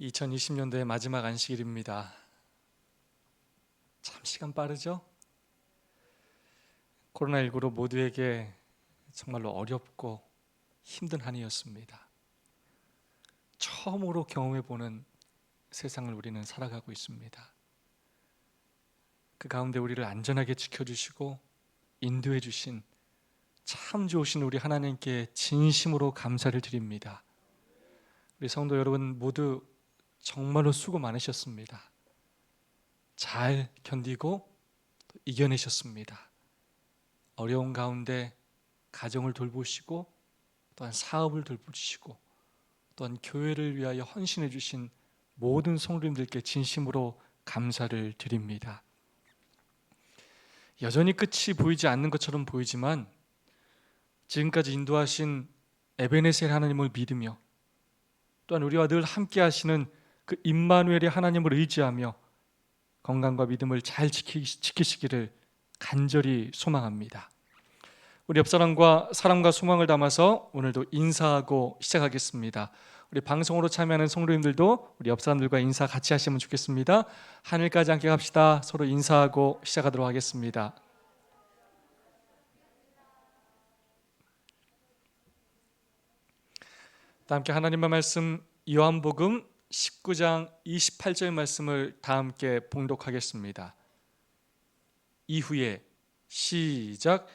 2020년도의 마지막 안식일입니다. 참 시간 빠르죠? 코로나19로 모두에게 정말로 어렵고 힘든 한 해였습니다. 처음으로 경험해보는 세상을 우리는 살아가고 있습니다. 그 가운데 우리를 안전하게 지켜주시고 인도해 주신 참 좋으신 우리 하나님께 진심으로 감사를 드립니다. 우리 성도 여러분 모두 정말로 수고 많으셨습니다. 잘 견디고 이겨내셨습니다. 어려운 가운데 가정을 돌보시고 또한 사업을 돌보시고 또한 교회를 위하여 헌신해 주신 모든 성도님들께 진심으로 감사를 드립니다. 여전히 끝이 보이지 않는 것처럼 보이지만 지금까지 인도하신 에베네셀 하나님을 믿으며 또한 우리와 늘 함께 하시는 그 임마누엘의 하나님을 의지하며 건강과 믿음을 잘 지키시기를 간절히 소망합니다. 우리 옆사람과 사랑과 소망을 담아서 오늘도 인사하고 시작하겠습니다. 우리 방송으로 참여하는 성도님들도 우리 옆사람들과 인사 같이 하시면 좋겠습니다. 하늘까지 함께 갑시다. 서로 인사하고 시작하도록 하겠습니다. 다 함께 하나님의 말씀 요한복음 19장 28절 말씀을 다 함께 봉독하겠습니다. 이후에 시작.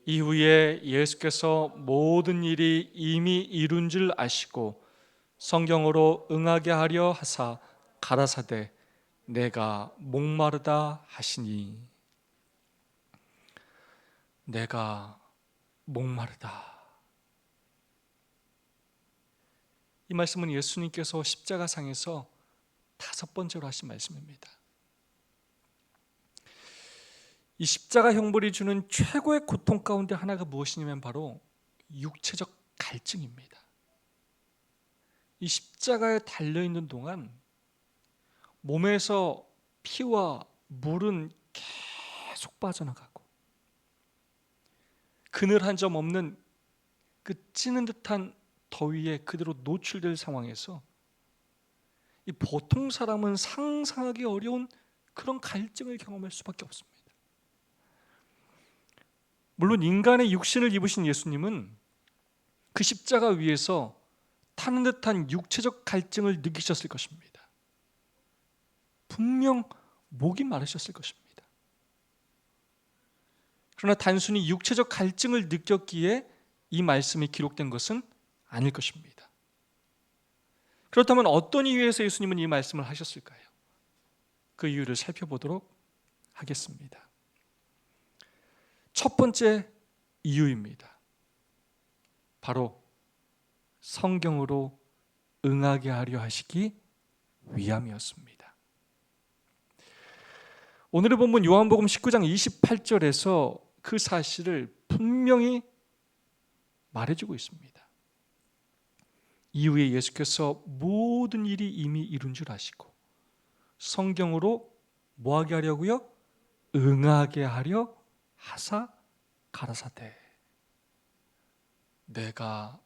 이후에 예수께서 모든 일이 이미 이룬 줄 아시고 성경으로 응하게 하려 하사 가라사대 내가 목마르다 하시니. 내가 목마르다. 이 말씀은 예수님께서 십자가상에서 5번째로 하신 말씀입니다. 이 십자가 형벌이 주는 최고의 고통 가운데 하나가 무엇이냐면 바로 육체적 갈증입니다. 이 십자가에 달려있는 동안 몸에서 피와 물은 계속 빠져나가고 그늘 한 점 없는 그 찌는 듯한 더위에 그대로 노출될 상황에서 이 보통 사람은 상상하기 어려운 그런 갈증을 경험할 수밖에 없습니다. 물론 인간의 육신을 입으신 예수님은 그 십자가 위에서 타는 듯한 육체적 갈증을 느끼셨을 것입니다. 분명 목이 마르셨을 것입니다. 그러나 단순히 육체적 갈증을 느꼈기에 이 말씀이 기록된 것은 아닐 것입니다. 그렇다면 어떤 이유에서 예수님은 이 말씀을 하셨을까요? 그 이유를 살펴보도록 하겠습니다. 첫 번째 이유입니다. 바로 성경으로 응하게 하려 하시기 위함이었습니다. 오늘의 본문 요한복음 19장 28절에서 그 사실을 분명히 말해주고 있습니다. 이후에 예수께서 모든 일이 이미 이룬 줄 아시고 성경으로 뭐하게 하려고요? 응하게 하려 하사 가라사대 내가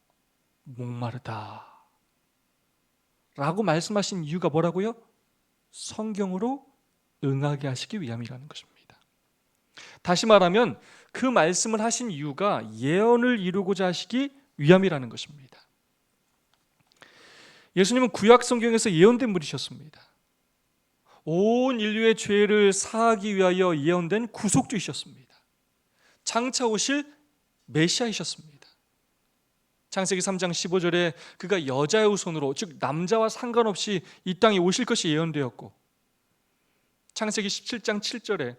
목마르다 라고 말씀하신 이유가 뭐라고요? 성경으로 응하게 하시기 위함이라는 것입니다. 다시 말하면 그 말씀을 하신 이유가 예언을 이루고자 하시기 위함이라는 것입니다. 예수님은 구약 성경에서 예언된 분이셨습니다. 온 인류의 죄를 사하기 위하여 예언된 구속주이셨습니다. 장차 오실 메시아이셨습니다. 창세기 3장 15절에 그가 여자의 후손으로, 즉 남자와 상관없이 이 땅에 오실 것이 예언되었고, 창세기 17장 7절에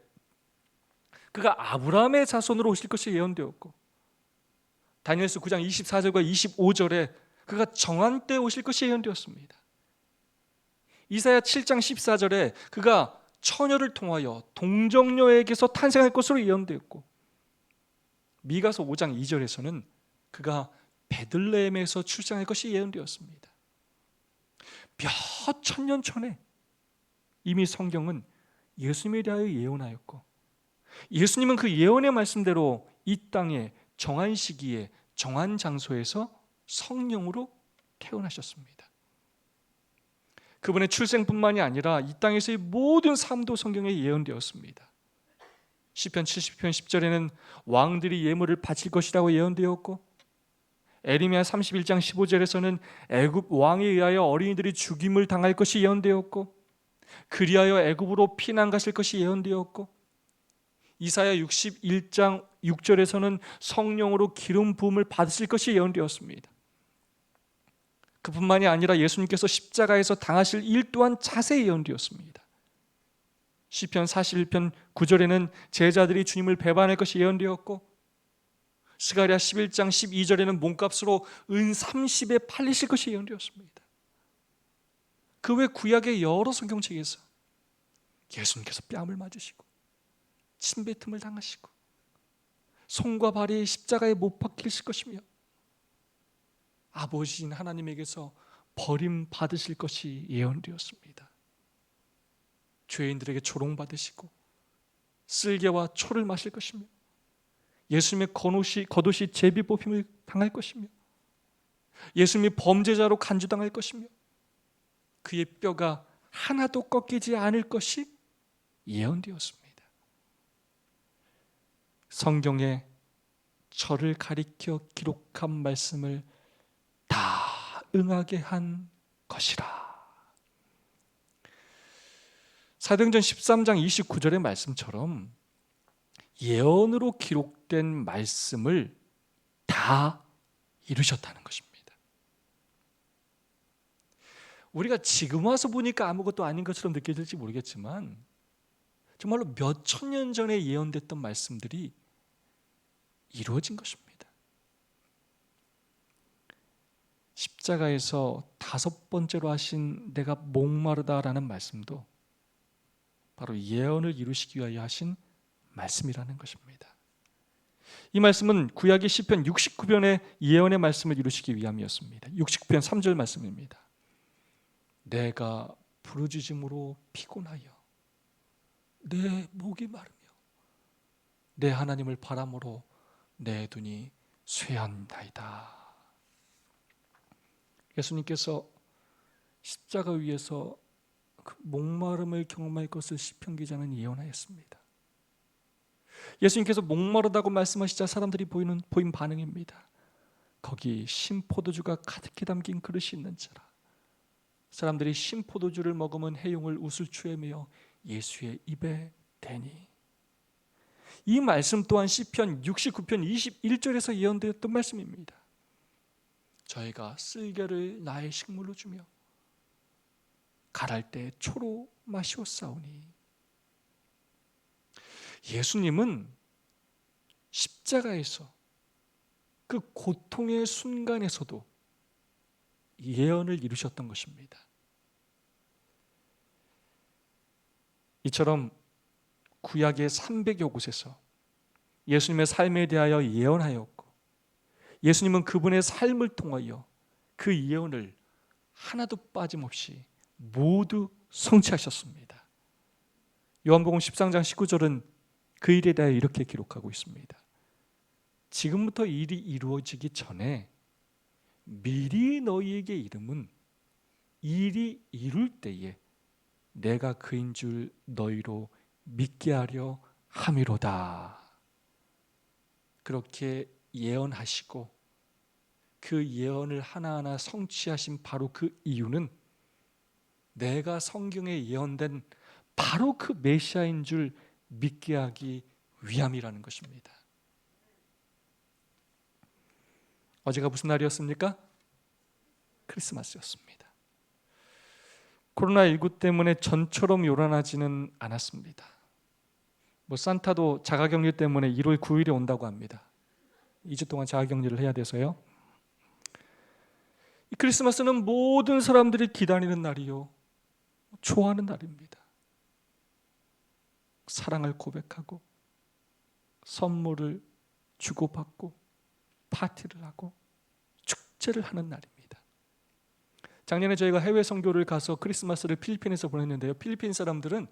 그가 아브라함의 자손으로 오실 것이 예언되었고, 다니엘서 9장 24절과 25절에 그가 정한 때에 오실 것이 예언되었습니다. 이사야 7장 14절에 그가 처녀를 통하여 동정녀에게서 탄생할 것으로 예언되었고, 미가서 5장 2절에서는 그가 베들레헴에서 출생할 것이 예언되었습니다. 몇 천년 전에 이미 성경은 예수님에 대하여 예언하였고, 예수님은 그 예언의 말씀대로 이 땅에 정한 시기에 정한 장소에서 성령으로 태어나셨습니다. 그분의 출생뿐만이 아니라 이 땅에서의 모든 삶도 성경에 예언되었습니다. 시편 70편 10절에는 왕들이 예물을 바칠 것이라고 예언되었고, 에레미야 31장 15절에서는 애굽 왕에 의하여 어린이들이 죽임을 당할 것이 예언되었고, 그리하여 애굽으로 피난 가실 것이 예언되었고, 이사야 61장 6절에서는 성령으로 기름 부음을 받으실 것이 예언되었습니다. 그뿐만이 아니라 예수님께서 십자가에서 당하실 일 또한 자세히 예언되었습니다. 시편 41편 9절에는 제자들이 주님을 배반할 것이 예언되었고, 스가랴 11장 12절에는 몸값으로 은 30에 팔리실 것이 예언되었습니다. 그 외 구약의 여러 성경책에서 예수님께서 뺨을 맞으시고 침뱉음을 당하시고 손과 발이 십자가에 못 박히실 것이며 아버지인 하나님에게서 버림받으실 것이 예언되었습니다. 죄인들에게 조롱받으시고 쓸개와 초를 마실 것이며 예수님의 겉옷이 제비 뽑힘을 당할 것이며 예수님이 범죄자로 간주당할 것이며 그의 뼈가 하나도 꺾이지 않을 것이 예언되었습니다. 성경에 저를 가리켜 기록한 말씀을 다 응하게 한 것이라. 사도행전 13장 29절의 말씀처럼 예언으로 기록된 말씀을 다 이루셨다는 것입니다. 우리가 지금 와서 보니까 아무것도 아닌 것처럼 느껴질지 모르겠지만 정말로 몇 천 년 전에 예언됐던 말씀들이 이루어진 것입니다. 십자가에서 5번째로 하신 내가 목마르다라는 말씀도 바로 예언을 이루시기 위하여 하신 말씀이라는 것입니다. 이 말씀은 구약의 시편 69편의 예언의 말씀을 이루시기 위함이었습니다. 69편 3절 말씀입니다. 내가 부르짖음으로 피곤하여 내 목이 마르며 내 하나님을 바람으로 내 눈이 쇠한나이다. 예수님께서 십자가 위에서 그 목마름을 경험할 것을 시편 기자는 예언하였습니다. 예수님께서 목마르다고 말씀하시자 사람들이 보인 반응입니다. 거기 신포도주가 가득히 담긴 그릇이 있는지라. 사람들이 신포도주를 머금은 해용을 웃을 추에며 예수의 입에 대니. 이 말씀 또한 시편 69편 21절에서 예언되었던 말씀입니다. 저희가 쓸개를 나의 식물로 주며 갈할 때 초로 마시었사오니. 예수님은 십자가에서 그 고통의 순간에서도 예언을 이루셨던 것입니다. 이처럼 구약의 300여 곳에서 예수님의 삶에 대하여 예언하였고, 예수님은 그분의 삶을 통하여 그 예언을 하나도 빠짐없이 모두 성취하셨습니다. 요한복음 13장 19절은 그 일에 대하여 이렇게 기록하고 있습니다. 지금부터 일이 이루어지기 전에 미리 너희에게 이름은 일이 이룰 때에 내가 그인 줄 너희로 믿게 하려 함이로다. 그렇게 예언하시고 그 예언을 하나하나 성취하신 바로 그 이유는 내가 성경에 예언된 바로 그 메시아인 줄 믿게 하기 위함이라는 것입니다. 어제가 무슨 날이었습니까? 크리스마스였습니다. 코로나19 때문에 전처럼 요란하지는 않았습니다. 산타도 자가격리 때문에 1월 9일에 온다고 합니다. 2주 동안 자가격리를 해야 돼서요. 이 크리스마스는 모든 사람들이 기다리는 날이요, 좋아하는 날입니다. 사랑을 고백하고 선물을 주고받고 파티를 하고 축제를 하는 날입니다. 작년에 저희가 해외 선교를 가서 크리스마스를 필리핀에서 보냈는데요, 필리핀 사람들은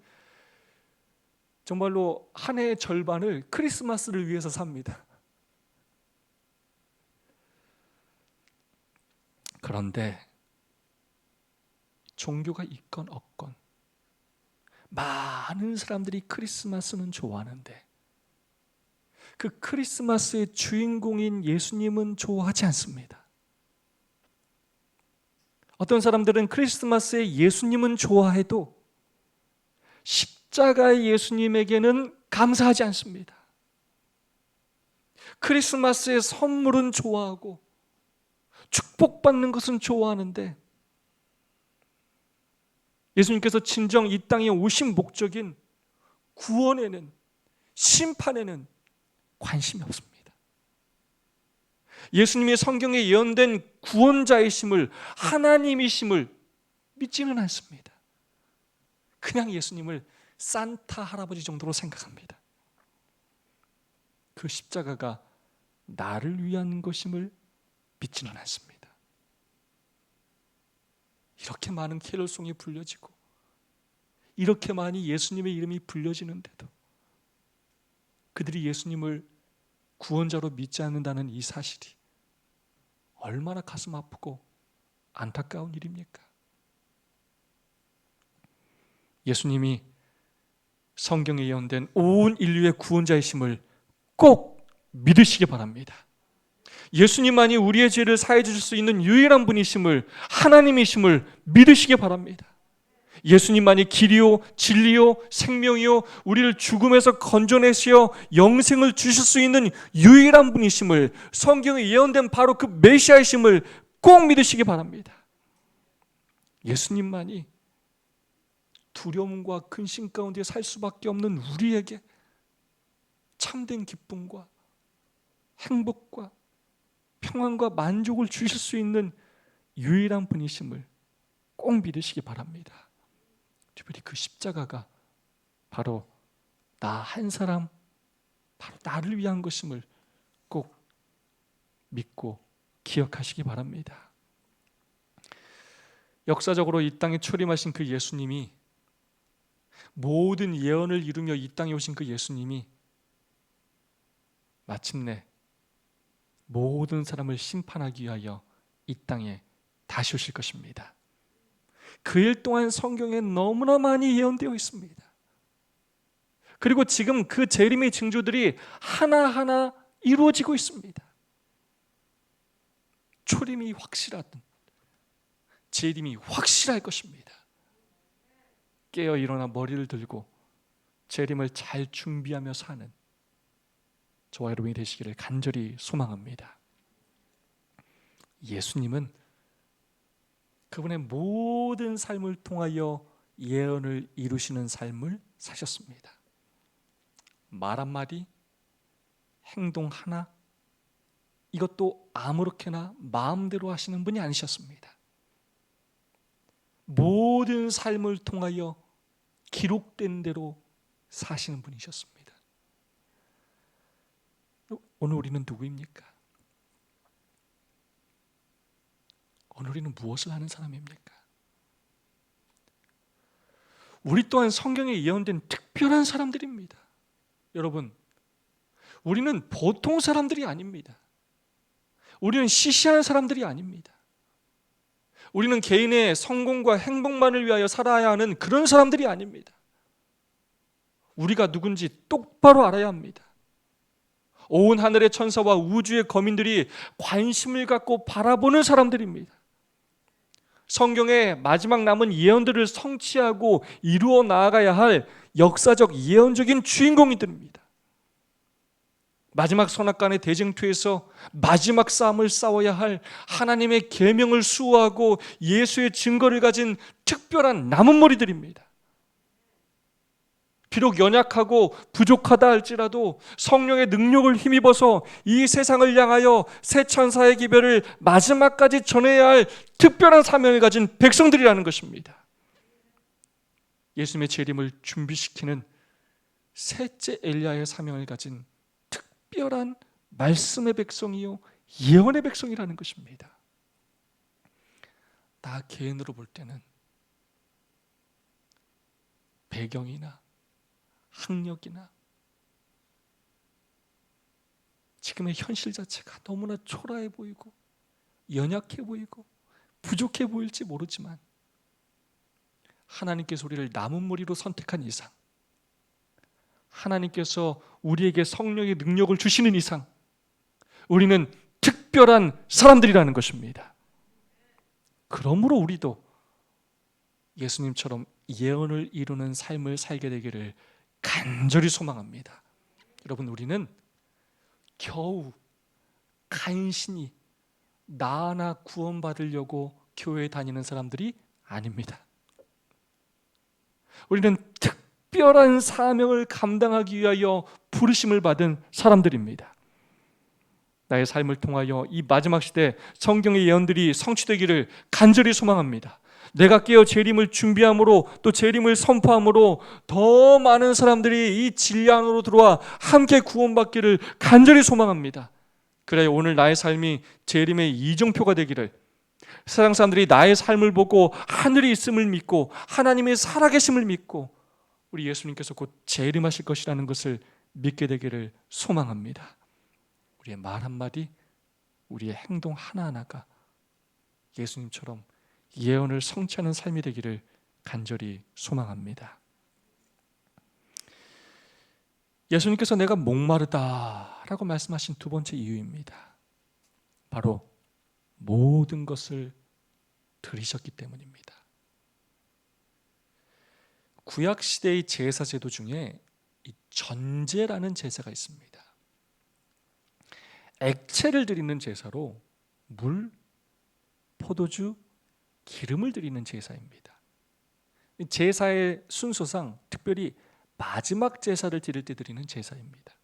정말로 한 해의 절반을 크리스마스를 위해서 삽니다. 그런데 종교가 있건 없건 많은 사람들이 크리스마스는 좋아하는데 그 크리스마스의 주인공인 예수님은 좋아하지 않습니다. 어떤 사람들은 크리스마스의 예수님은 좋아해도 십자가의 예수님에게는 감사하지 않습니다. 크리스마스의 선물은 좋아하고 축복받는 것은 좋아하는데 예수님께서 진정 이 땅에 오신 목적인 구원에는, 심판에는 관심이 없습니다. 예수님이 성경에 예언된 구원자이심을, 하나님이심을 믿지는 않습니다. 그냥 예수님을 산타 할아버지 정도로 생각합니다. 그 십자가가 나를 위한 것임을 믿지는 않습니다. 이렇게 많은 캐롤송이 불려지고 이렇게 많이 예수님의 이름이 불려지는데도 그들이 예수님을 구원자로 믿지 않는다는 이 사실이 얼마나 가슴 아프고 안타까운 일입니까? 예수님이 성경에 예언된 온 인류의 구원자이심을 꼭 믿으시기 바랍니다. 예수님만이 우리의 죄를 사해 주실 수 있는 유일한 분이심을, 하나님이심을 믿으시기 바랍니다. 예수님만이 길이요 진리요 생명이요 우리를 죽음에서 건져내시어 영생을 주실 수 있는 유일한 분이심을, 성경에 예언된 바로 그 메시아이심을 꼭 믿으시기 바랍니다. 예수님만이 두려움과 근심 가운데 살 수밖에 없는 우리에게 참된 기쁨과 행복과 평안과 만족을 주실 수 있는 유일한 분이심을 꼭 믿으시기 바랍니다. 특별히 그 십자가가 바로 나 한 사람, 바로 나를 위한 것임을 꼭 믿고 기억하시기 바랍니다. 역사적으로 이 땅에 출임하신 그 예수님이, 모든 예언을 이루며 이 땅에 오신 그 예수님이 마침내 모든 사람을 심판하기 위하여 이 땅에 다시 오실 것입니다. 그 일 동안 성경에 너무나 많이 예언되어 있습니다. 그리고 지금 그 재림의 징조들이 하나하나 이루어지고 있습니다. 초림이 확실하든 재림이 확실할 것입니다. 깨어 일어나 머리를 들고 재림을 잘 준비하며 사는 저와 여러분이 되시기를 간절히 소망합니다. 예수님은 그분의 모든 삶을 통하여 예언을 이루시는 삶을 사셨습니다. 말 한마디, 행동 하나, 이것도 아무렇게나 마음대로 하시는 분이 아니셨습니다. 모든 삶을 통하여 기록된 대로 사시는 분이셨습니다. 오늘 우리는 누구입니까? 오늘 우리는 무엇을 하는 사람입니까? 우리 또한 성경에 예언된 특별한 사람들입니다. 여러분, 우리는 보통 사람들이 아닙니다. 우리는 시시한 사람들이 아닙니다. 우리는 개인의 성공과 행복만을 위하여 살아야 하는 그런 사람들이 아닙니다. 우리가 누군지 똑바로 알아야 합니다. 온 하늘의 천사와 우주의 거민들이 관심을 갖고 바라보는 사람들입니다. 성경의 마지막 남은 예언들을 성취하고 이루어 나아가야 할 역사적 예언적인 주인공이들입니다. 마지막 선악간의 대쟁투에서 마지막 싸움을 싸워야 할 하나님의 계명을 수호하고 예수의 증거를 가진 특별한 남은 머리들입니다. 비록 연약하고 부족하다 할지라도 성령의 능력을 힘입어서 이 세상을 향하여 새 천사의 기별을 마지막까지 전해야 할 특별한 사명을 가진 백성들이라는 것입니다. 예수님의 재림을 준비시키는 셋째 엘리야의 사명을 가진 특별한 말씀의 백성이요 예언의 백성이라는 것입니다. 나 개인으로 볼 때는 배경이나 학력이나 지금의 현실 자체가 너무나 초라해 보이고 연약해 보이고 부족해 보일지 모르지만 하나님께서 우리를 남은 무리로 선택한 이상, 하나님께서 우리에게 성령의 능력을 주시는 이상 우리는 특별한 사람들이라는 것입니다. 그러므로 우리도 예수님처럼 예언을 이루는 삶을 살게 되기를 간절히 소망합니다. 여러분, 우리는 겨우 간신히 나 하나 구원받으려고 교회에 다니는 사람들이 아닙니다. 우리는 특별한 사명을 감당하기 위하여 부르심을 받은 사람들입니다. 나의 삶을 통하여 이 마지막 시대 성경의 예언들이 성취되기를 간절히 소망합니다. 내가 깨어 재림을 준비함으로 또 재림을 선포함으로 더 많은 사람들이 이 진리 안으로 들어와 함께 구원받기를 간절히 소망합니다. 그래야 오늘 나의 삶이 재림의 이정표가 되기를, 세상 사람들이 나의 삶을 보고 하늘에 있음을 믿고 하나님의 살아계심을 믿고 우리 예수님께서 곧 재림하실 것이라는 것을 믿게 되기를 소망합니다. 우리의 말 한마디, 우리의 행동 하나하나가 예수님처럼 예언을 성취하는 삶이 되기를 간절히 소망합니다. 예수님께서 내가 목마르다라고 말씀하신 두 번째 이유입니다. 바로 모든 것을 들이셨기 때문입니다. 구약 시대의 제사 제도 중에 이 전제라는 제사가 있습니다. 액체를 드리는 제사로 물, 포도주, 기름을 드리는 제사입니다. 제사의 순서상 특별히 마지막 제사를 드릴 때 드리는 제사입니다.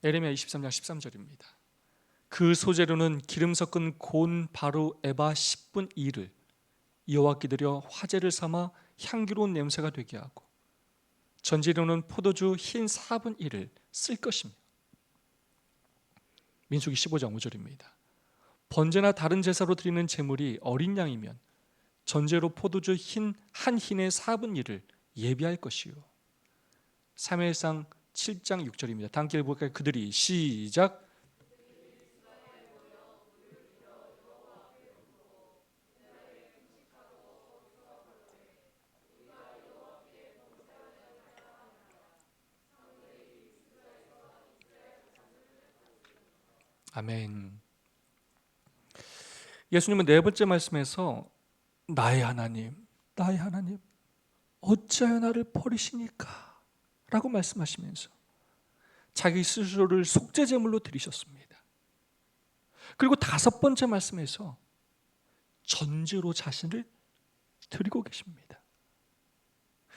에레미야 23장 13절입니다. 그 소재로는 기름 섞은 곤, 바루, 에바 10분 2를 여호와께 드려 화제를 삼아 향기로운 냄새가 되게 하고, 전제로는 포도주 흰 4분 1을 쓸 것입니다. 민수기 15장 5절입니다. 번제나 다른 제사로 드리는 제물이 어린 양이면 전제로 포도주 한 흰의 4분 1을 예비할 것이요. 사무엘상 7장 6절입니다. 다 함께 볼까요? 그들이 시작. 아멘. 예수님은 네 번째 말씀에서 나의 하나님, 나의 하나님, 어찌하여 나를 버리시니까? 라고 말씀하시면서 자기 스스로를 속죄제물로 드리셨습니다. 그리고 다섯 번째 말씀에서 전제로 자신을 드리고 계십니다.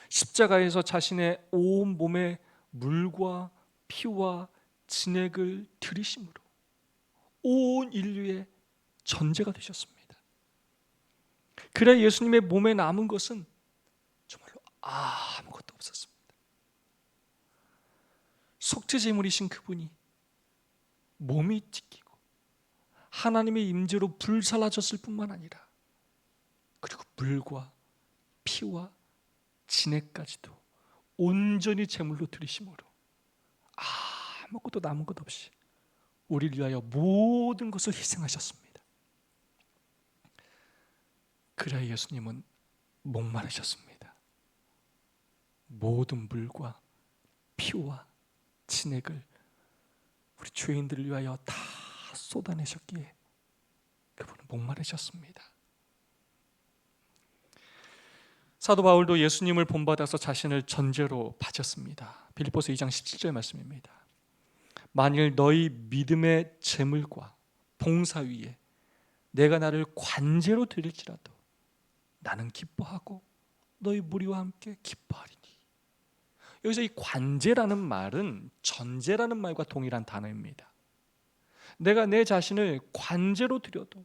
십자가에서 자신의 온 몸에 물과 피와 진액을 드리심으로 온 인류의 전제가 되셨습니다. 그래 예수님의 몸에 남은 것은 정말로 아무것도 없었습니다. 속죄제물이신 그분이 몸이 찢기고 하나님의 임재로 불살라졌을 뿐만 아니라 그리고 물과 피와 진액까지도 온전히 제물로 드리심으로 아무것도 남은 것 없이 우리를 위하여 모든 것을 희생하셨습니다. 그래야 예수님은 목마르셨습니다. 모든 물과 피와 진액을 우리 죄인들을 위하여 다 쏟아내셨기에 그분은 목마르셨습니다. 사도 바울도 예수님을 본받아서 자신을 전제로 바쳤습니다. 빌립보서 2장 17절 말씀입니다. 만일 너희 믿음의 제물과 봉사 위에 내가 나를 관제로 드릴지라도 나는 기뻐하고 너희 무리와 함께 기뻐하리니. 여기서 이 관제라는 말은 전제라는 말과 동일한 단어입니다. 내가 내 자신을 관제로 드려도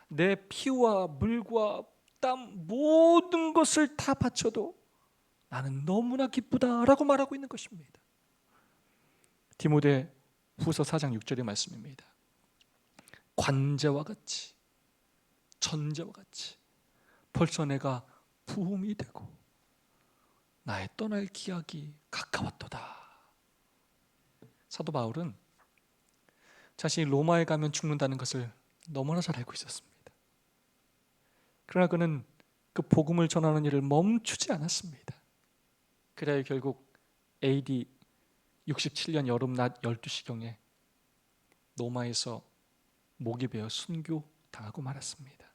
내 피와 물과 땀 모든 것을 다 바쳐도 나는 너무나 기쁘다라고 말하고 있는 것입니다. 디모데 후서 4장 6절의 말씀입니다. 관제와 같이 전제와 같이 벌써 내가 부음이 되고 나의 떠날 기약이 가까웠도다. 사도 바울은 자신이 로마에 가면 죽는다는 것을 너무나 잘 알고 있었습니다. 그러나 그는 그 복음을 전하는 일을 멈추지 않았습니다. 그래야 결국 AD 67년 여름 낮 12시경에 로마에서 목이 베어 순교당하고 말았습니다.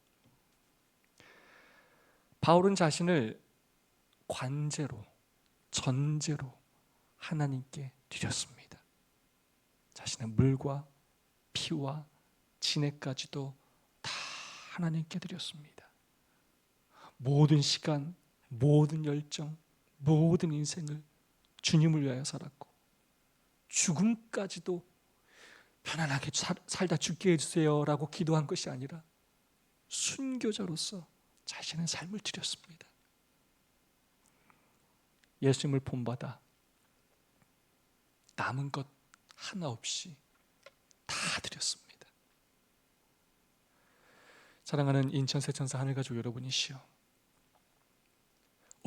바울은 자신을 관제로, 전제로 하나님께 드렸습니다. 자신의 물과 피와 진액까지도 다 하나님께 드렸습니다. 모든 시간, 모든 열정, 모든 인생을 주님을 위하여 살았고, 죽음까지도 편안하게 살다 죽게 해주세요 라고 기도한 것이 아니라 순교자로서 자신의 삶을 드렸습니다. 예수님을 본받아 남은 것 하나 없이 다 드렸습니다. 사랑하는 인천 세천사 하늘가족 여러분이시여,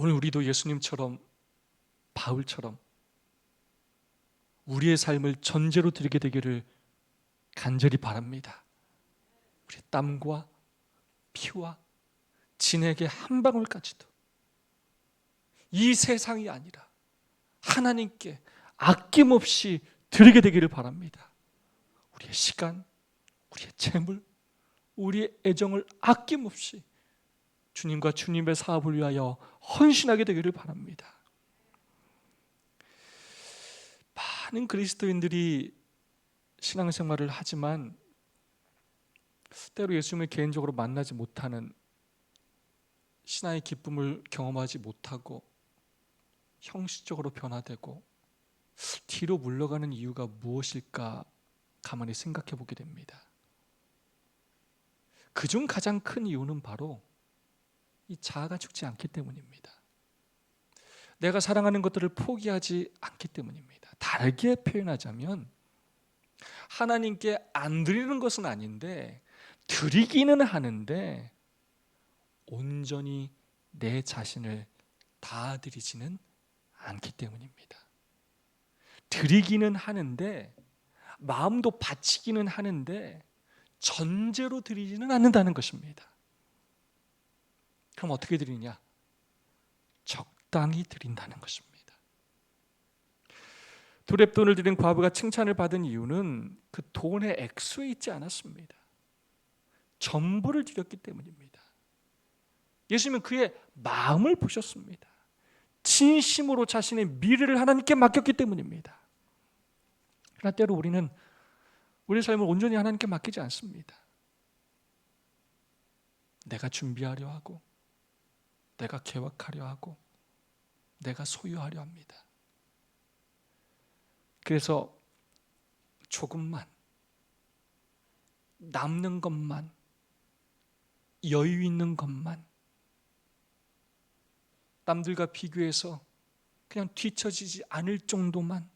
오늘 우리도 예수님처럼, 바울처럼 우리의 삶을 전제로 드리게 되기를 간절히 바랍니다. 우리의 땀과 피와 진액의 한 방울까지도 이 세상이 아니라 하나님께 아낌없이 드리게 되기를 바랍니다. 우리의 시간, 우리의 재물, 우리의 애정을 아낌없이 주님과 주님의 사업을 위하여 헌신하게 되기를 바랍니다. 많은 그리스도인들이 신앙생활을 하지만 때로 예수님을 개인적으로 만나지 못하는, 신앙의 기쁨을 경험하지 못하고 형식적으로 변화되고 뒤로 물러가는 이유가 무엇일까 가만히 생각해 보게 됩니다. 그중 가장 큰 이유는 바로 이 자아가 죽지 않기 때문입니다. 내가 사랑하는 것들을 포기하지 않기 때문입니다. 다르게 표현하자면 하나님께 안 드리는 것은 아닌데 드리기는 하는데 온전히 내 자신을 다 드리지는 않기 때문입니다. 드리기는 하는데, 마음도 바치기는 하는데 전제로 드리지는 않는다는 것입니다. 그럼 어떻게 드리냐? 적당히 드린다는 것입니다. 두렙돈을 드린 과부가 칭찬을 받은 이유는 그 돈의 액수에 있지 않았습니다. 전부를 드렸기 때문입니다. 예수님은 그의 마음을 보셨습니다. 진심으로 자신의 미래를 하나님께 맡겼기 때문입니다. 그러나 때로 우리는 우리의 삶을 온전히 하나님께 맡기지 않습니다. 내가 준비하려 하고, 내가 계획하려 하고, 내가 소유하려 합니다. 그래서 조금만, 남는 것만, 여유 있는 것만, 남들과 비교해서 그냥 뒤처지지 않을 정도만,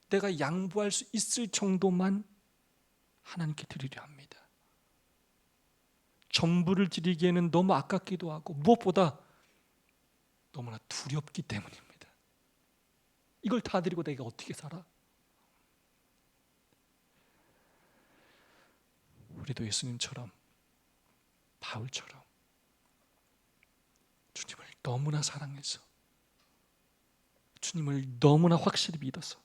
내가 양보할 수 있을 정도만 하나님께 드리려 합니다. 전부를 드리기에는 너무 아깝기도 하고 무엇보다 너무나 두렵기 때문입니다. 이걸 다 드리고 내가 어떻게 살아? 우리도 예수님처럼, 바울처럼 주님을 너무나 사랑해서, 주님을 너무나 확실히 믿어서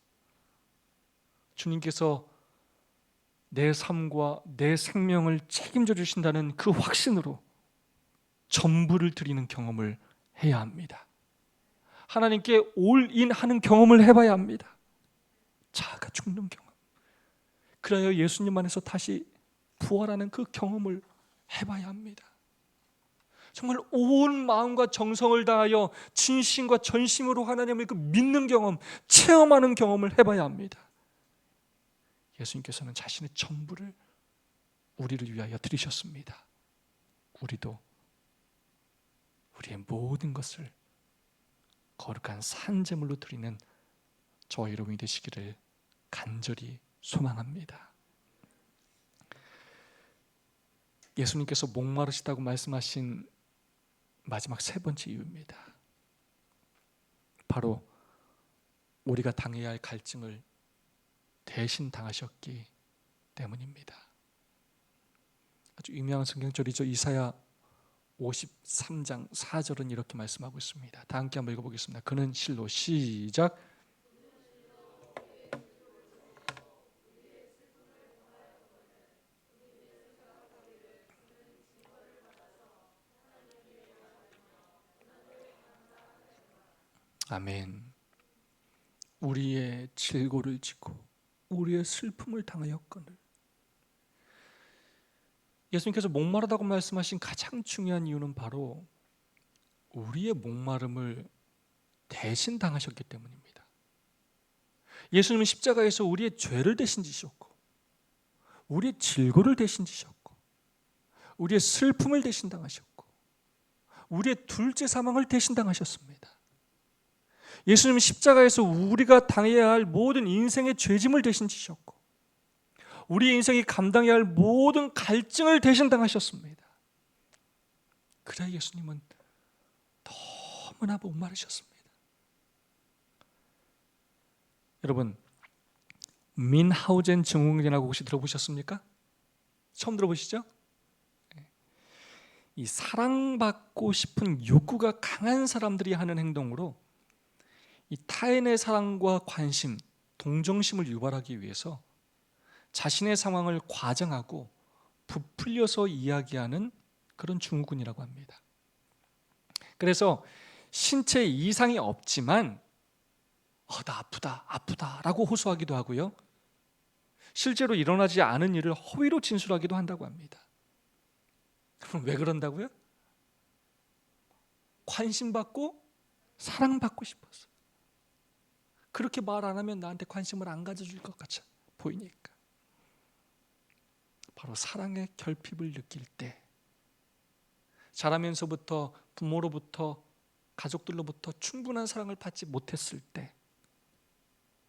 주님께서 내 삶과 내 생명을 책임져 주신다는 그 확신으로 전부를 드리는 경험을 해야 합니다. 하나님께 올인하는 경험을 해봐야 합니다. 자아가 죽는 경험. 그래야 예수님 안에서 다시 부활하는 그 경험을 해봐야 합니다. 정말 온 마음과 정성을 다하여 진심과 전심으로 하나님을 믿는 경험, 체험하는 경험을 해봐야 합니다. 예수님께서는 자신의 전부를 우리를 위하여 드리셨습니다. 우리도 우리의 모든 것을 거룩한 산제물로 드리는 저와 여러분이 되시기를 간절히 소망합니다. 예수님께서 목마르시다고 말씀하신 마지막 세 번째 이유입니다. 바로 우리가 당해야 할 갈증을 대신 당하셨기 때문입니다. 아주 유명한 성경절이죠. 이사야 53장 4절은 이렇게 말씀하고 있습니다. 다 함께 한번 읽어보겠습니다. 그는 실로 시작. 아멘. 우리의 질고를 지고 우리의 슬픔을 당하였거늘. 예수님께서 목마르다고 말씀하신 가장 중요한 이유는 바로 우리의 목마름을 대신 당하셨기 때문입니다. 예수님은 십자가에서 우리의 죄를 대신 지셨고 우리의 질고를 대신 지셨고 우리의 슬픔을 대신 당하셨고 우리의 둘째 사망을 대신 당하셨습니다. 예수님은 십자가에서 우리가 당해야 할 모든 인생의 죄짐을 대신 지셨고 우리 인생이 감당해야 할 모든 갈증을 대신 당하셨습니다. 그래야 예수님은 너무나 목마르셨습니다. 여러분, 민하우젠 증후군이라고 혹시 들어보셨습니까? 처음 들어보시죠? 이 사랑받고 싶은 욕구가 강한 사람들이 하는 행동으로 이 타인의 사랑과 관심, 동정심을 유발하기 위해서 자신의 상황을 과장하고 부풀려서 이야기하는 그런 증후군이라고 합니다. 그래서 신체 이상이 없지만 나 아프다 라고 호소하기도 하고요. 실제로 일어나지 않은 일을 허위로 진술하기도 한다고 합니다. 그럼 왜 그런다고요? 관심받고 사랑받고 싶어서. 그렇게 말 안 하면 나한테 관심을 안 가져줄 것 같이 보이니까. 바로 사랑의 결핍을 느낄 때, 자라면서부터 부모로부터 가족들로부터 충분한 사랑을 받지 못했을 때,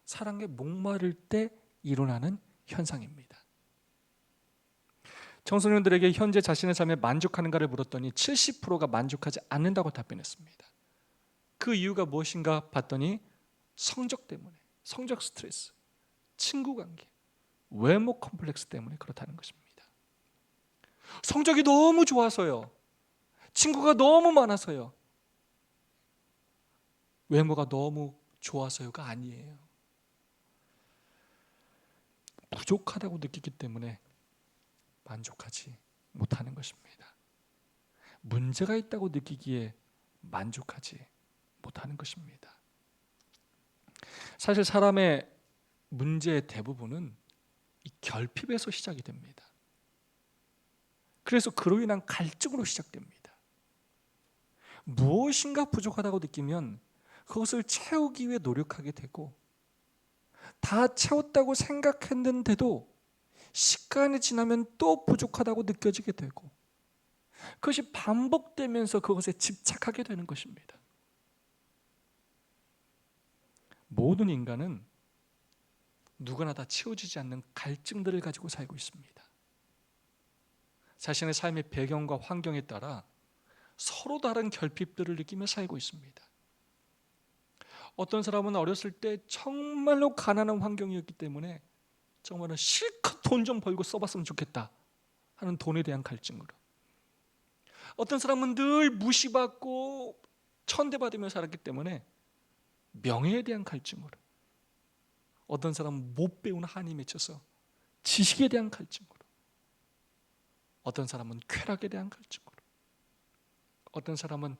사랑에 목마를 때 일어나는 현상입니다. 청소년들에게 현재 자신의 삶에 만족하는가를 물었더니 70%가 만족하지 않는다고 답변했습니다. 그 이유가 무엇인가 봤더니 성적 때문에, 성적 스트레스, 친구 관계, 외모 컴플렉스 때문에 그렇다는 것입니다. 성적이 너무 좋아서요, 친구가 너무 많아서요, 외모가 너무 좋아서요가 아니에요. 부족하다고 느끼기 때문에 만족하지 못하는 것입니다. 문제가 있다고 느끼기에 만족하지 못하는 것입니다. 사실 사람의 문제의 대부분은 이 결핍에서 시작이 됩니다. 그래서 그로 인한 갈증으로 시작됩니다. 무엇인가 부족하다고 느끼면 그것을 채우기 위해 노력하게 되고, 다 채웠다고 생각했는데도 시간이 지나면 또 부족하다고 느껴지게 되고, 그것이 반복되면서 그것에 집착하게 되는 것입니다. 모든 인간은 누구나 다 채워지지 않는 갈증들을 가지고 살고 있습니다. 자신의 삶의 배경과 환경에 따라 서로 다른 결핍들을 느끼며 살고 있습니다. 어떤 사람은 어렸을 때 정말로 가난한 환경이었기 때문에 정말로 실컷 돈 좀 벌고 써봤으면 좋겠다 하는 돈에 대한 갈증으로, 어떤 사람은 늘 무시받고 천대받으며 살았기 때문에 명예에 대한 갈증으로, 어떤 사람은 못 배운 한이 맺혀서 지식에 대한 갈증으로, 어떤 사람은 쾌락에 대한 갈증으로, 어떤 사람은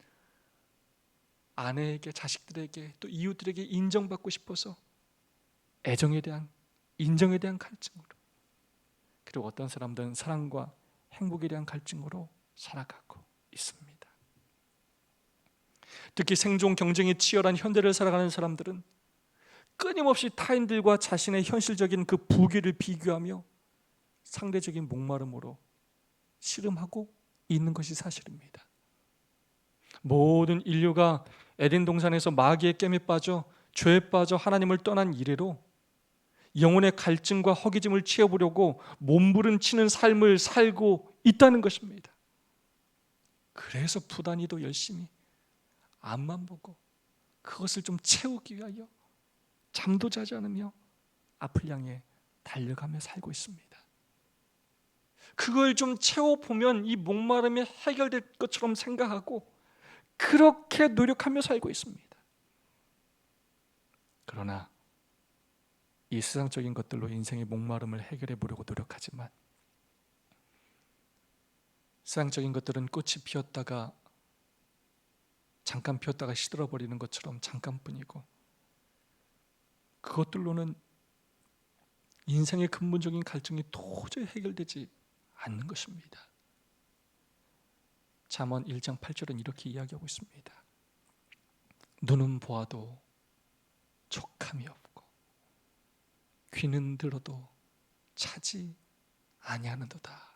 아내에게, 자식들에게, 또 이웃들에게 인정받고 싶어서 애정에 대한, 인정에 대한 갈증으로, 그리고 어떤 사람들은 사랑과 행복에 대한 갈증으로 살아가고 있습니다. 특히 생존 경쟁이 치열한 현대를 살아가는 사람들은 끊임없이 타인들과 자신의 현실적인 그 부귀를 비교하며 상대적인 목마름으로 씨름하고 있는 것이 사실입니다. 모든 인류가 에덴 동산에서 마귀의 깸에 빠져 죄에 빠져 하나님을 떠난 이래로 영혼의 갈증과 허기짐을 채워보려고 몸부림치는 삶을 살고 있다는 것입니다. 그래서 부단히도 열심히 앞만 보고 그것을 좀 채우기 위하여 잠도 자지 않으며 앞을 향해 달려가며 살고 있습니다. 그걸 좀 채워보면 이 목마름이 해결될 것처럼 생각하고 그렇게 노력하며 살고 있습니다. 그러나 이 세상적인 것들로 인생의 목마름을 해결해 보려고 노력하지만 세상적인 것들은 꽃이 피었다가 잠깐 피었다가 시들어버리는 것처럼 잠깐뿐이고 그것들로는 인생의 근본적인 갈증이 도저히 해결되지 않는 것입니다. 잠언 1장 8절은 이렇게 이야기하고 있습니다. 눈은 보아도 촉함이 없고 귀는 들어도 차지 아니하는도다.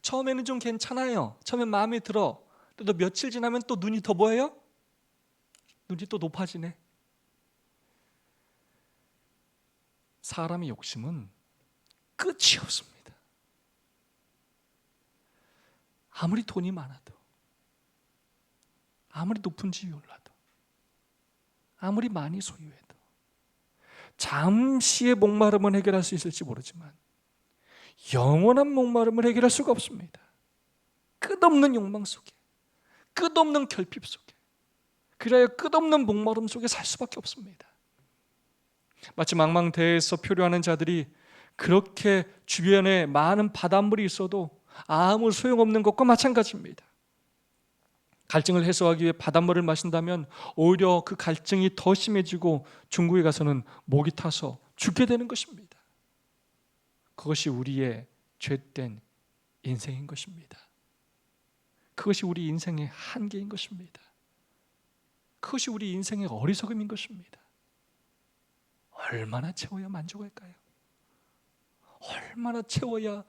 처음에는 좀 괜찮아요. 처음엔 마음에 들어. 또 며칠 지나면 또 눈이 더 뭐예요? 눈이 또 높아지네. 사람의 욕심은 끝이 없습니다. 아무리 돈이 많아도, 아무리 높은 지위에 올라도, 아무리 많이 소유해도 잠시의 목마름은 해결할 수 있을지 모르지만 영원한 목마름을 해결할 수가 없습니다. 끝없는 욕망 속에, 끝없는 결핍 속에, 그래야 끝없는 목마름 속에 살 수밖에 없습니다. 마치 망망대해에서 표류하는 자들이 그렇게 주변에 많은 바닷물이 있어도 아무 소용없는 것과 마찬가지입니다. 갈증을 해소하기 위해 바닷물을 마신다면 오히려 그 갈증이 더 심해지고 중국에 가서는 목이 타서 죽게 되는 것입니다. 그것이 우리의 죄된 인생인 것입니다. 그것이 우리 인생의 한계인 것입니다. 그것이 우리 인생의 어리석음인 것입니다. 얼마나 채워야 만족할까요? 얼마나 채워야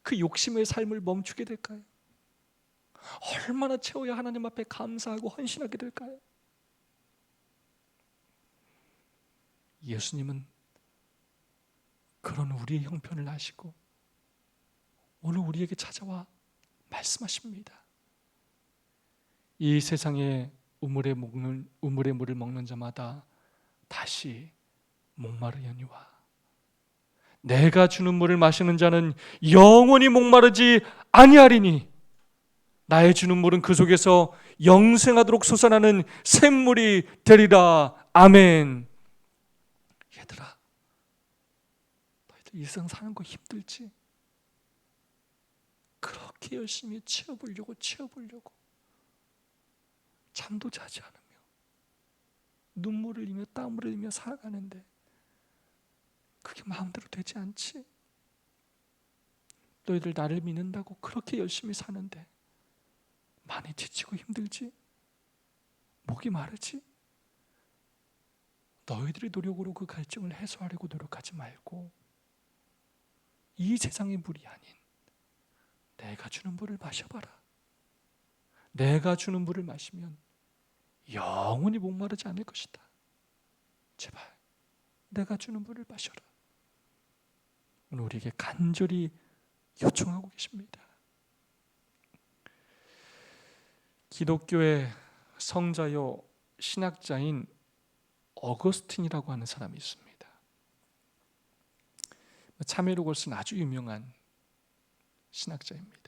그 욕심의 삶을 멈추게 될까요? 얼마나 채워야 하나님 앞에 감사하고 헌신하게 될까요? 예수님은 그런 우리의 형편을 아시고 오늘 우리에게 찾아와 말씀하십니다. 이 세상의 우물의 물을 먹는 자마다 다시 목마르려니와 내가 주는 물을 마시는 자는 영원히 목마르지 아니하리니 나의 주는 물은 그 속에서 영생하도록 솟아나는 샘물이 되리라. 아멘. 얘들아, 너희들 일상 사는 거 힘들지? 그렇게 열심히 채워보려고 잠도 자지 않으며 눈물을 흘리며 땀을 흘리며 살아가는데 그게 마음대로 되지 않지? 너희들 나를 믿는다고 그렇게 열심히 사는데 많이 지치고 힘들지? 목이 마르지? 너희들의 노력으로 그 갈증을 해소하려고 노력하지 말고 이 세상의 물이 아닌 내가 주는 물을 마셔봐라. 내가 주는 물을 마시면 영원히 목마르지 않을 것이다. 제발 내가 주는 물을 마셔라. 오늘 우리에게 간절히 요청하고 계십니다. 기독교의 성자요 신학자인 어거스틴이라고 하는 사람이 있습니다. 참회록을 쓴 아주 유명한 신학자입니다.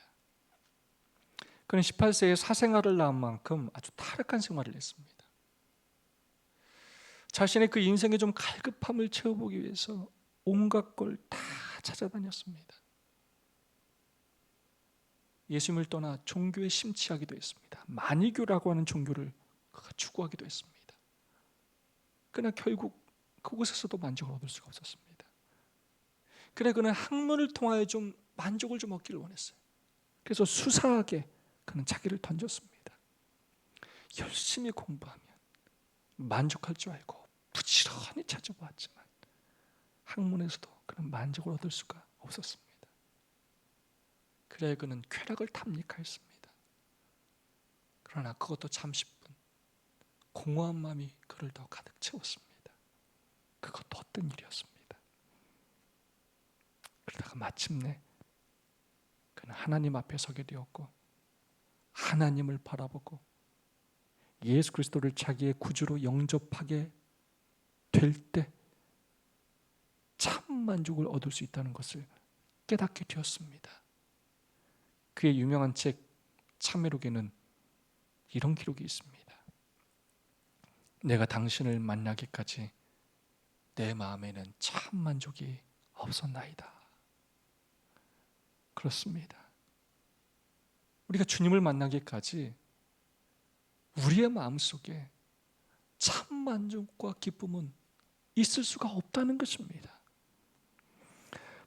그는 18세에 사생아를 낳은 만큼 아주 타락한 생활을 했습니다. 자신의 그 인생의 좀 갈급함을 채워보기 위해서 온갖 걸 다 찾아다녔습니다. 예수님을 떠나 종교에 심취하기도 했습니다. 마니교라고 하는 종교를 그가 추구하기도 했습니다. 그러나 결국 그곳에서도 만족을 얻을 수가 없었습니다. 그래 그는 학문을 통하여 좀 만족을 좀 얻기를 원했어요. 그래서 수사하게 그는 자기를 던졌습니다. 열심히 공부하면 만족할 줄 알고 부지런히 찾아보았지만 학문에서도 그는 만족을 얻을 수가 없었습니다. 그래 그는 쾌락을 탐닉하였습니다. 그러나 그것도 잠시뿐 공허한 마음이 그를 더 가득 채웠습니다. 그것도 어떤 일이었습니다. 그러다가 마침내 그는 하나님 앞에 서게 되었고 하나님을 바라보고 예수 그리스도를 자기의 구주로 영접하게 될 때 참 만족을 얻을 수 있다는 것을 깨닫게 되었습니다. 그의 유명한 책 참회록에는 이런 기록이 있습니다. 내가 당신을 만나기까지 내 마음에는 참 만족이 없었나이다. 그렇습니다. 우리가 주님을 만나기까지 우리의 마음속에 참 만족과 기쁨은 있을 수가 없다는 것입니다.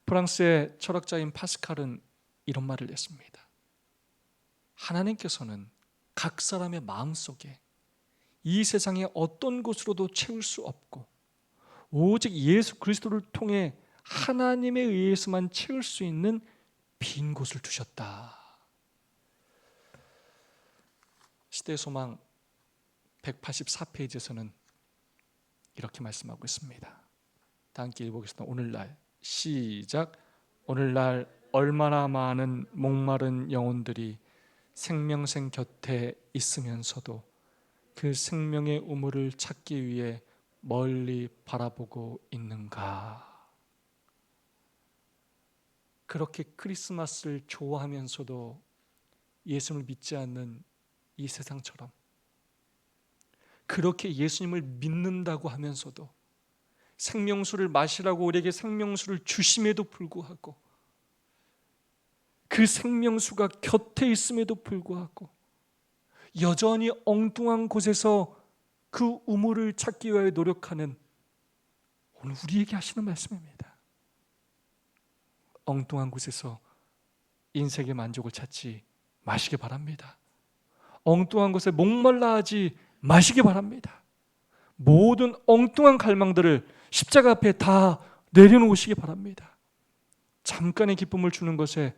프랑스의 철학자인 파스칼은 이런 말을 했습니다. 하나님께서는 각 사람의 마음속에 이 세상의 어떤 곳으로도 채울 수 없고 오직 예수 그리스도를 통해 하나님에 의해서만 채울 수 있는 빈 곳을 두셨다. 시대의 소망 184페이지에서는 이렇게 말씀하고 있습니다. 다 함께 읽어보겠습니다. 오늘날 시작. 오늘날 얼마나 많은 목마른 영혼들이 생명샘 곁에 있으면서도 그 생명의 우물을 찾기 위해 멀리 바라보고 있는가. 그렇게 크리스마스를 좋아하면서도 예수님을 믿지 않는 이 세상처럼, 그렇게 예수님을 믿는다고 하면서도 생명수를 마시라고 우리에게 생명수를 주심에도 불구하고, 그 생명수가 곁에 있음에도 불구하고 여전히 엉뚱한 곳에서 그 우물을 찾기 위해 노력하는 오늘 우리에게 하시는 말씀입니다. 엉뚱한 곳에서 인생의 만족을 찾지 마시기 바랍니다. 엉뚱한 곳에 목말라 하지 마시기 바랍니다. 모든 엉뚱한 갈망들을 십자가 앞에 다 내려놓으시기 바랍니다. 잠깐의 기쁨을 주는 것에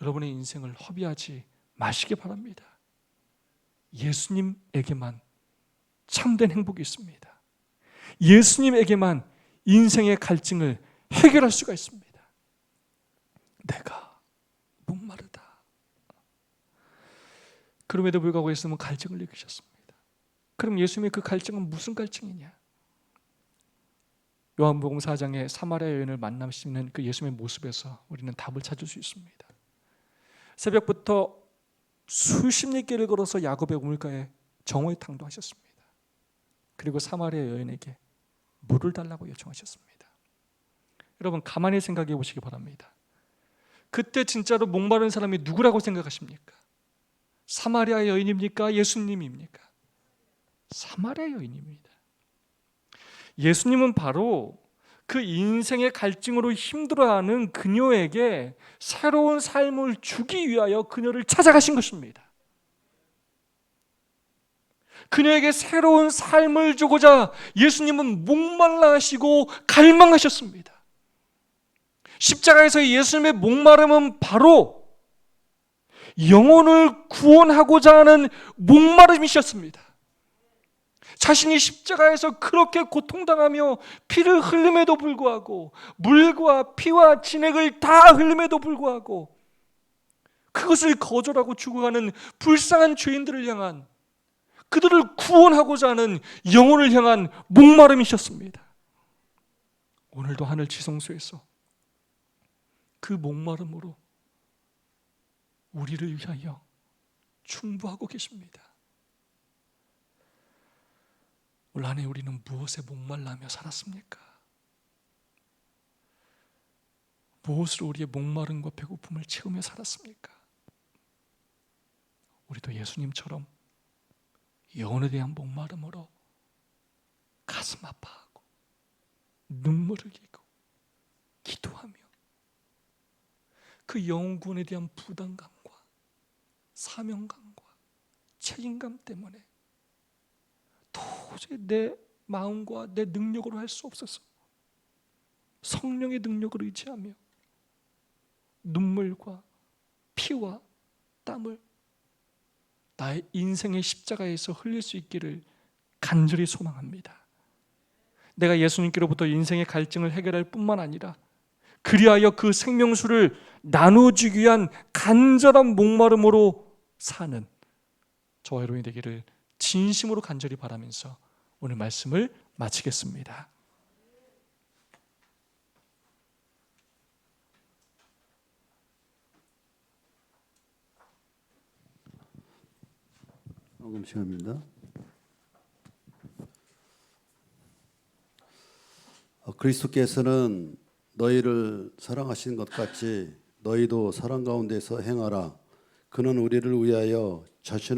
여러분의 인생을 허비하지 마시기 바랍니다. 예수님에게만 참된 행복이 있습니다. 예수님에게만 인생의 갈증을 해결할 수가 있습니다. 내가 목마르다. 그럼에도 불구하고 예수님은 갈증을 느끼셨습니다. 그럼 예수님의 그 갈증은 무슨 갈증이냐? 요한복음 4장의 사마리아 여인을 만나시는 그 예수님의 모습에서 우리는 답을 찾을 수 있습니다. 새벽부터 수십 리길을 걸어서 야곱의 우물가에 정오에 당도하셨습니다. 그리고 사마리아 여인에게 물을 달라고 요청하셨습니다. 여러분 가만히 생각해 보시기 바랍니다. 그때 진짜로 목마른 사람이 누구라고 생각하십니까? 사마리아 여인입니까? 예수님입니까? 사마리아 여인입니다. 예수님은 바로 그 인생의 갈증으로 힘들어하는 그녀에게 새로운 삶을 주기 위하여 그녀를 찾아가신 것입니다. 그녀에게 새로운 삶을 주고자 예수님은 목말라 하시고 갈망하셨습니다. 십자가에서 예수님의 목마름은 바로 영혼을 구원하고자 하는 목마름이셨습니다. 자신이 십자가에서 그렇게 고통당하며 피를 흘림에도 불구하고, 물과 피와 진액을 다 흘림에도 불구하고 그것을 거절하고 죽어가는 불쌍한 죄인들을 향한, 그들을 구원하고자 하는 영혼을 향한 목마름이셨습니다. 오늘도 하늘 지성소에서 그 목마름으로 우리를 위하여 충부하고 계십니다. 올 한 해 우리는 무엇에 목말라며 살았습니까? 무엇으로 우리의 목마름과 배고픔을 채우며 살았습니까? 우리도 예수님처럼 영혼에 대한 목마름으로 가슴 아파하고 눈물을 흘리고 기도하며 그 영혼 구원에 대한 부담감과 사명감과 책임감 때문에 도저히 내 마음과 내 능력으로 할 수 없어서 성령의 능력을 의지하며 눈물과 피와 땀을 나의 인생의 십자가에서 흘릴 수 있기를 간절히 소망합니다. 내가 예수님께로부터 인생의 갈증을 해결할 뿐만 아니라 그리하여 그 생명수를 나눠주기 위한 간절한 목마름으로 사는 저와 여러분이 되기를 진심으로 간절히 바라면서 오늘 말씀을 마치겠습니다. 헌금 시간입니다. 그리스도께서는 너희를 사랑하신 것 같이 너희도 사랑 가운데서 행하라. 그는 우리를 위하여 자신을